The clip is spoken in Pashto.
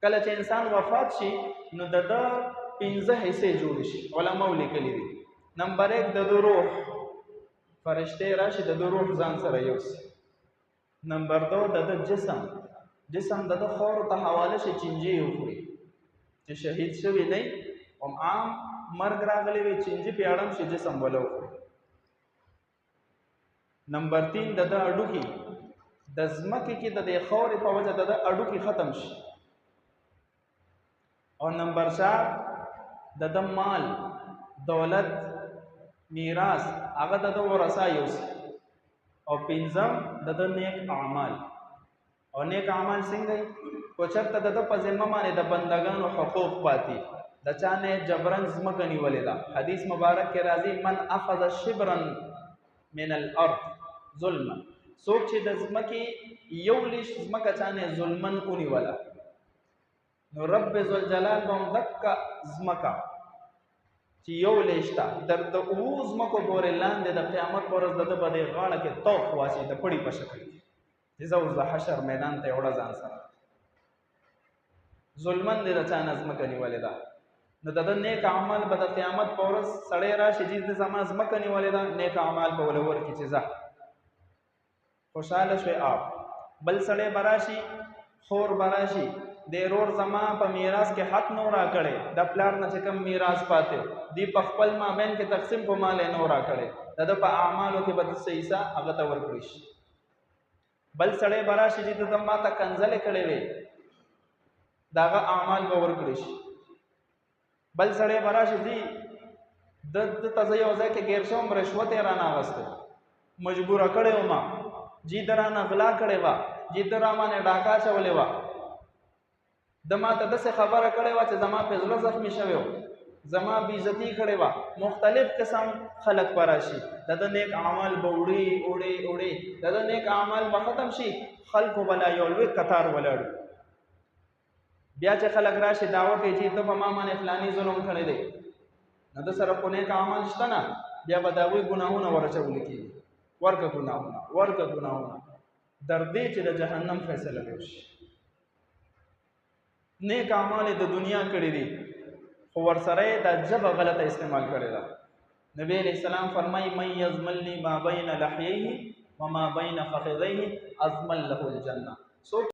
کله چې انسان وفات شي نو د 15 حصے جوړ شي. علماء لیکلي دي. نمبر 1 د روح، فرشته راشي د روح ځان سره یوسي. نمبر 2 د جسم د خور ته حواله شي چنجي وخوري چې شهید شوی نه او عام مرګ راغلی وي چنجي پیاړم شي جسم ولو. نمبر 3 د اډوکی د زمکه کې د خور په وجه د اډوکی ختم شي. او نمبر 4 د مال دولت میراث هغه د ورثه یوسي. او پنځم د نیک اعمال. او نیک اعمال څنګه کو چرته د په ذمه باندې د بندگانو حقوق پاتې د چا نه جبرن زمکه نیولې ده. حدیث مبارک کې راځي من اخذ شبرا من الارض ظلما، څوک چې د زمکه یو لیش زمکه چا نه ظلمن ونیوله نو رب ذل جلال بم دک زمکا چې یو لیشتا در د اوز مکو پورې لاندې د قیامت پر ورځ د بده غاړه کې توف واسي د پړی په شکل کې چې زو د حشر میدان ته وړه ځان سره ظلمن دې رچا نظم کني ولدا نو د نیک عمل به د قیامت پر ورځ سړی راشي چې د زما نظم کني ولدا نیک اعمال په ولور کې چې ځه خوشاله شوي آپ بل سړی براشي خور براشي د رور زما په میراث کې حق نو را کړي د پلار نه چې کم میراث پاتې دی په خپل مابین کې تقسیم په مال نو را کړي د په اعمالو کې بد صحیح هغه ته ورکړي. بل سړی براشي چې د ما ته کنزل کړي وي داغه اعمال به ورکړي. بل سړی براشي دی د تزیو ځکه غیر شوم رشوت را نه غسته مجبور کړي و ما جی درانه غلا کړي وا جی درامانه ډاکا چولې وا د ما ته داسې خبره کړې وه چې زما په زړه زخمي شوی و زما بېعزتي کړې وه. مختلف قسم خلک به راشي د ده نیک اعمال به وړي د ده نیک اعمال به ختم شي خلکو به لا یو لوی کتار ولاړ. بیا چې خلک راشي دعوت یې چې ته په ما باندې فلاني ظلم کړی دی نو د سره خو نیک اعمال شته نه بیا به د هغوی ګناهونه ورچولی کېږي ورکه ګناهونه در دې چې د جهنم فیصله به وشي. نیک اعمال د دنیا کړي دي خو ورسره د ژبه غلطه استعمال کړې ده. نبی علیہ السلام فرمایي من یضمنني ما بین لحییه وما بین فخذیه اضمن له الجنه.